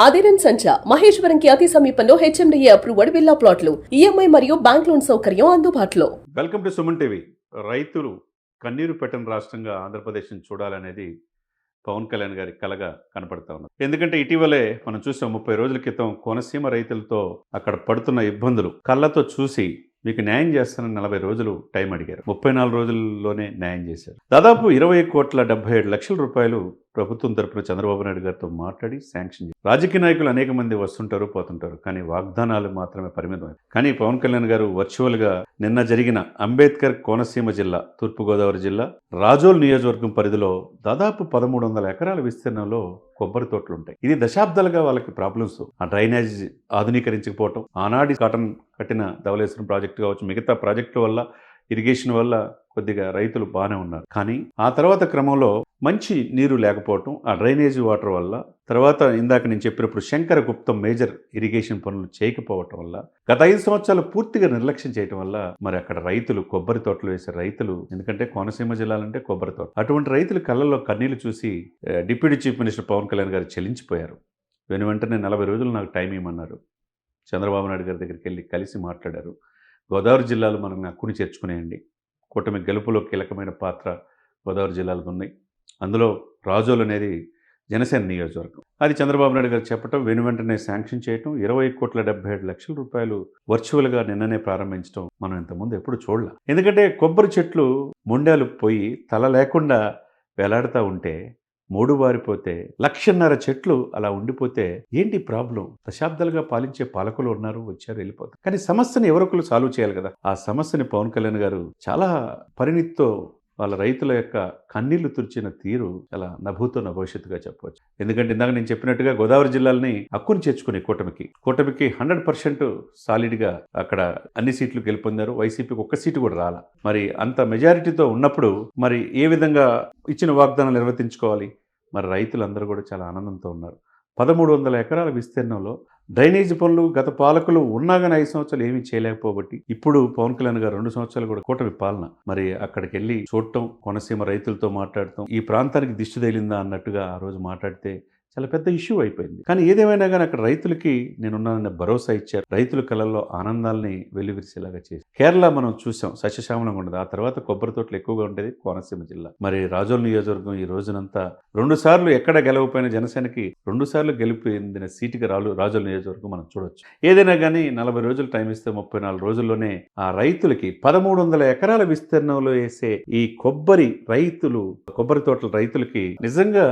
అదిరన్ సంచ మహేశ్వరంకి అతి సమీపంలో HMDA approved villa ప్లాట్లు ఈఎంఐ మరియు బ్యాంక్ లోన్ సౌకర్యం అందుబాటులో. Welcome to Suman TV. రైతులు కన్నీరు పెట్టని రాష్ట్రంగా ఆంధ్రప్రదేశ్ని చూడాలనేది పవన్ కళ్యాణ్ గారి కలగా కనపడతా ఉన్నారు. ఎందుకంటే ఇటీవలే మనం చూసాం 30 రోజుల క్రితం కోనసీమ రైతులతో అక్కడ పడుతున్న ఇబ్బందులు కళ్ళతో చూసి మీకు న్యాయం చేస్తానని 40 రోజులు టైం అడిగారు. 34 రోజుల్లోనే న్యాయం చేశారు. దాదాపు 20,77,00,000 రూపాయలు ప్రభుత్వం తరపున చంద్రబాబు నాయుడు గారితో మాట్లాడి శాంక్షన్ చేశారు. రాజకీయ నాయకులు అనేక మంది వస్తుంటారు పోతుంటారు, కానీ వాగ్దానాలు మాత్రమే పరిమితం. కానీ పవన్ కళ్యాణ్ గారు వర్చువల్గా నిన్న జరిగిన అంబేద్కర్ కోనసీమ జిల్లా, తూర్పుగోదావరి జిల్లా రాజోల్ నియోజకవర్గం పరిధిలో దాదాపు 1300 ఎకరాల విస్తీర్ణంలో కొబ్బరి తోటలు ఉంటాయి. ఇది దశాబ్దాలుగా వాళ్ళకి ప్రాబ్లమ్స్. ఆ డ్రైనేజ్ ఆధునీకరించకపోవటం, ఆనాటి కాటన్ కట్టిన ధవళేశ్వరం ప్రాజెక్టు కావచ్చు, మిగతా ప్రాజెక్టుల వల్ల, ఇరిగేషన్ వల్ల కొద్దిగా రైతులు బాగానే ఉన్నారు. కానీ ఆ తర్వాత క్రమంలో మంచి నీరు లేకపోవటం, ఆ డ్రైనేజ్ వాటర్ వల్ల, తర్వాత ఇందాక నేను చెప్పినప్పుడు శంకర గుప్తం మేజర్ ఇరిగేషన్ పనులు చేయకపోవటం వల్ల, గత 5 సంవత్సరాలు పూర్తిగా నిర్లక్ష్యం చేయటం వల్ల మరి అక్కడ రైతులు కొబ్బరి తోటలు వేసే రైతులు, ఎందుకంటే కోనసీమ జిల్లాలంటే కొబ్బరి తోట, అటువంటి రైతులు కళ్ళల్లో కన్నీళ్లు చూసి deputy chief minister Pawan Kalyan garu చెల్లించిపోయారు. వెంటనే 40 రోజులు నాకు టైం ఇవ్వమన్నారు. చంద్రబాబు నాయుడు గారి దగ్గరికి వెళ్ళి కలిసి మాట్లాడారు. గోదావరి జిల్లాలు మనం హక్కుని చేర్చుకునేయండి. కూటమి గెలుపులో కీలకమైన పాత్ర గోదావరి జిల్లాలకు ఉన్నాయి. అందులో రాజోలు అనేది జనసేన నియోజకవర్గం. అది చంద్రబాబు నాయుడు గారు చెప్పడం, వెంటనే శాంక్షన్ చేయటం, 20,77,00,000 రూపాయలు వర్చువల్గా నిన్ననే ప్రారంభించడం మనం ఇంతకుముందు ఎప్పుడు చూడలే. ఎందుకంటే కొబ్బరి చెట్లు మొండాలు పోయి తల లేకుండా వేలాడుతూ ఉంటే, 3 బారిపోతే 1,50,000 చెట్లు అలా ఉండిపోతే ఏంటి ప్రాబ్లం? దశాబ్దాలుగా పాలించే పాలకులు ఉన్నారు, వచ్చారు, వెళ్ళిపోతారు. కానీ సమస్యని ఎవరొకరు సాల్వ్ చేయాలి కదా. ఆ సమస్యని పవన్ కళ్యాణ్ గారు చాలా పరిణితితో వాళ్ళ రైతుల యొక్క కన్నీళ్లు తుడిచిన తీరు చాలా నభూతో నభవిష్యత్తుగా చెప్పవచ్చు. ఎందుకంటే ఇందాక నేను చెప్పినట్టుగా గోదావరి జిల్లాలని హక్కుని చేర్చుకునే కూటమికి 100% సాలిడ్గా అక్కడ అన్ని సీట్లు గెలుపొందారు. వైసీపీకి 1 సీటు కూడా రాల. మరి అంత మెజారిటీతో ఉన్నప్పుడు మరి ఏ విధంగా ఇచ్చిన వాగ్దానాలు నిర్వర్తించుకోవాలి? మరి రైతులందరూ కూడా చాలా ఆనందంతో ఉన్నారు. 1300 ఎకరాల విస్తీర్ణంలో డ్రైనేజ్ పనులు గత పాలకులు ఉన్నా కానీ 5 సంవత్సరాలు ఏమీ చేయలేకపోబట్టి ఇప్పుడు పవన్ కళ్యాణ్ గారు 2 సంవత్సరాలు కూడా కూటమి పాలన, మరి అక్కడికి వెళ్ళి చూడటం, కోనసీమ రైతులతో మాట్లాడటం, ఈ ప్రాంతానికి దిష్టి తగిలిందా అన్నట్టుగా ఆ రోజు మాట్లాడితే చాలా పెద్ద ఇష్యూ అయిపోయింది. కానీ ఏదేమైనా కానీ అక్కడ రైతులకి నేనున్నానన్న భరోసా ఇచ్చారు. రైతుల కళల్లో ఆనందాలని వెల్లివిరిసేలాగా చేసి కేరళ మనం చూసాం, సస్యశ్యామలంగా ఉండదు. ఆ తర్వాత కొబ్బరి తోటలు ఎక్కువగా ఉండేది కోనసీమ జిల్లా. మరి రాజోల్ నియోజకవర్గం ఈ రోజునంతా 2 సార్లు ఎక్కడ గెలవపోయిన జనసేనకి 2 సార్లు గెలిపిందిన సీటుగా రాజోల్ నియోజకవర్గం మనం చూడొచ్చు. ఏదైనా కానీ 40 రోజులు టైం ఇస్తే 34 రోజుల్లోనే ఆ రైతులకి 1300 ఎకరాల విస్తీర్ణంలో వేసే ఈ కొబ్బరి తోటల రైతులకి నిజంగా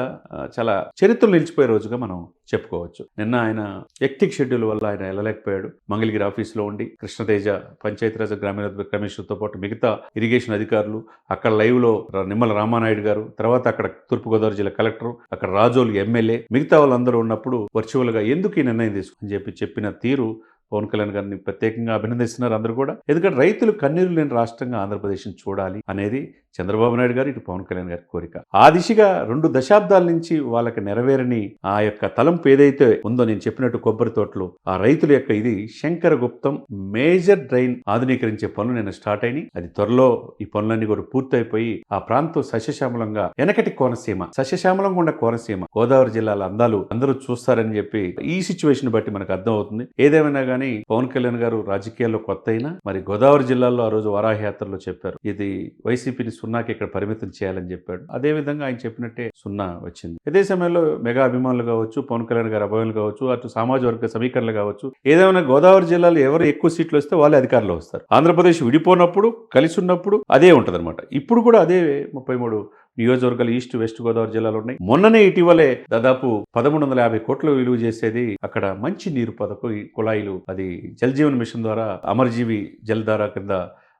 చాలా చరిత్రలు నిలిచిపోయే రోజుగా మనం చెప్పుకోవచ్చు. నిన్న ఆయన ఎక్టిక్ షెడ్యూల్ వల్ల ఆయన వెళ్ళలేకపోయాడు. మంగళగిరి ఆఫీసులో ఉండి కృష్ణతేజ పంచాయతీరాజ్ గ్రామీణాభివృద్ధి కమిషనర్తో పాటు మిగతా ఇరిగేషన్ అధికారులు, అక్కడ లైవ్లో నిమ్మల రామానాయుడు గారు, తర్వాత అక్కడ తూర్పుగోదావరి జిల్లా కలెక్టర్, అక్కడ రాజోలు ఎమ్మెల్యే, మిగతా వాళ్ళందరూ ఉన్నప్పుడు వర్చువల్గా ఎందుకు ఈ నిర్ణయం తీసుకుని చెప్పిన తీరు పవన్ కళ్యాణ్ గారిని ప్రత్యేకంగా అభినందిస్తున్నారు అందరూ కూడా. ఎందుకంటే రైతులు కన్నీరు లేని రాష్ట్రంగా ఆంధ్రప్రదేశ్ని చూడాలి అనేది చంద్రబాబు నాయుడు గారు, ఇటు పవన్ కళ్యాణ్ గారి కోరిక. ఆ దిశగా 2 దశాబ్దాల నుంచి వాళ్ళకి నెరవేరని ఆ యొక్క తలంపు ఏదైతే ఉందో, నేను చెప్పినట్టు కొబ్బరి తోటలు, ఆ రైతుల యొక్క ఇది శంకర గుప్తం మేజర్ డ్రైన్ ఆధునీకరించే పనులు నేను స్టార్ట్ అయినాయి. అది త్వరలో ఈ పనులన్నీ కూడా పూర్తయిపోయి ఆ ప్రాంతం సస్యశ్యామలంగా, వెనకటి కోనసీమ సస్యశ్యామలంగా ఉన్న కోనసీమ, గోదావరి జిల్లాల అందాలు అందరూ చూస్తారని చెప్పి ఈ సిచ్యువేషన్ బట్టి మనకు అర్థం అవుతుంది. ఏదేమైనా కానీ పవన్ కళ్యాణ్ గారు రాజకీయాల్లో కొత్త అయినా మరి గోదావరి జిల్లాలో ఆ రోజు వారాహయాత్రలో చెప్పారు, ఇది వైసీపీని 0కి ఇక్కడ పరిమితం చేయాలని చెప్పాడు. అదేవిధంగా ఆయన చెప్పినట్టే 0 వచ్చింది. ఇదే సమయంలో మెగా అభిమానులు కావచ్చు, పవన్ కళ్యాణ్ గారి అభిమానులు కావచ్చు, అటు సామాజిక వర్గ సమీకరణలు కావచ్చు, ఏదేమైనా గోదావరి జిల్లాలో ఎవరు ఎక్కువ సీట్లు వస్తే వాళ్ళే అధికారంలో వస్తారు. ఆంధ్రప్రదేశ్ విడిపోయినప్పుడు, కలిసి ఉన్నప్పుడు అదే ఉంటుంది అనమాట. ఇప్పుడు కూడా అదే 33 నియోజకవర్గాలు ఈస్ట్ వెస్ట్ గోదావరి జిల్లాలో ఉన్నాయి. మొన్ననే ఇటీవలే దాదాపు 1350 కోట్లు విలువ చేసేది అక్కడ మంచి నీరు పథకం, కుళాయిలు, అది జల్ జీవన్ మిషన్ ద్వారా అమరజీవి జలధార కింద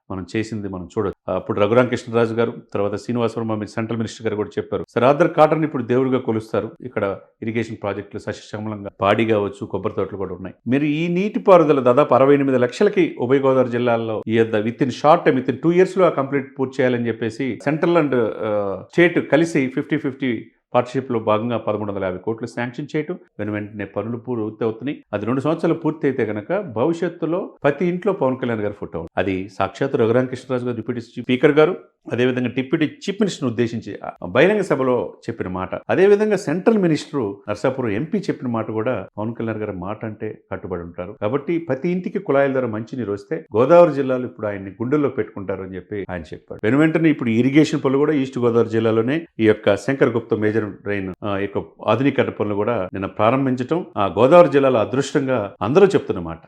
మనం చేసింది మనం చూడొచ్చు. అప్పుడు రఘురామకృష్ణరాజు గారు, తర్వాత శ్రీనివాసవర్మ సెంట్రల్ మినిస్టర్ గారు కూడా చెప్పారు, సర్ ఆర్థర్ కాటన్ ఇప్పుడు దేవుడిగా కొలుస్తారు. ఇక్కడ ఇరిగేషన్ ప్రాజెక్టులు సస్యశ్యామలంగా, పాడి కావచ్చు, కొబ్బరి తోటలు కూడా ఉన్నాయి. మీరు ఈ నీటి పారుదల దాదాపు 68 లక్షలకి ఉభయ గోదావరి జిల్లాల్లో విత్ ఇన్ 2 years లో కంప్లీట్ పూర్తి చేయాలని చెప్పేసి సెంట్రల్ అండ్ స్టేట్ కలిసి 50-50 పార్ట్నర్షిప్లో భాగంగా 1150 కోట్లు శాంక్షన్ చేయటం, వెంటనే పనులు పూర్తి అవుతున్నాయి. అది 2 సంవత్సరాలు పూర్తి అయితే కనుక భవిష్యత్తులో ప్రతి ఇంట్లో పవన్ కళ్యాణ్ గారి ఫోటో ఉంటుంది. అది సాక్షాత్ రఘురామకృష్ణరాజు గారు డిప్యూటీ స్పీకర్ గారు, అదేవిధంగా డిప్యూటీ చీఫ్ మినిస్టర్ ఉద్దేశించి బహిరంగ సభలో చెప్పిన మాట, అదేవిధంగా సెంట్రల్ మినిస్టర్ నర్సాపురం ఎంపీ చెప్పిన మాట కూడా పవన్ కళ్యాణ్ గారి మాట అంటే కట్టుబడి ఉంటారు. కాబట్టి ప్రతి ఇంటికి కుళాయిల ద్వారా మంచినీరు వస్తే గోదావరి జిల్లాలో ఇప్పుడు ఆయన్ని గుండెల్లో పెట్టుకుంటారు అని చెప్పి ఆయన చెప్పాడు. వెంటనే ఇప్పుడు ఇరిగేషన్ పనులు కూడా ఈస్ట్ గోదావరి జిల్లాలోనే ఈ యొక్క శంకర్ గుప్త మేజర్ డ్రైన్ యొక్క ఆధునీకరణ పనులు కూడా నిన్న ప్రారంభించడం ఆ గోదావరి జిల్లాలో అదృష్టంగా అందరూ చెప్తున్నమాట.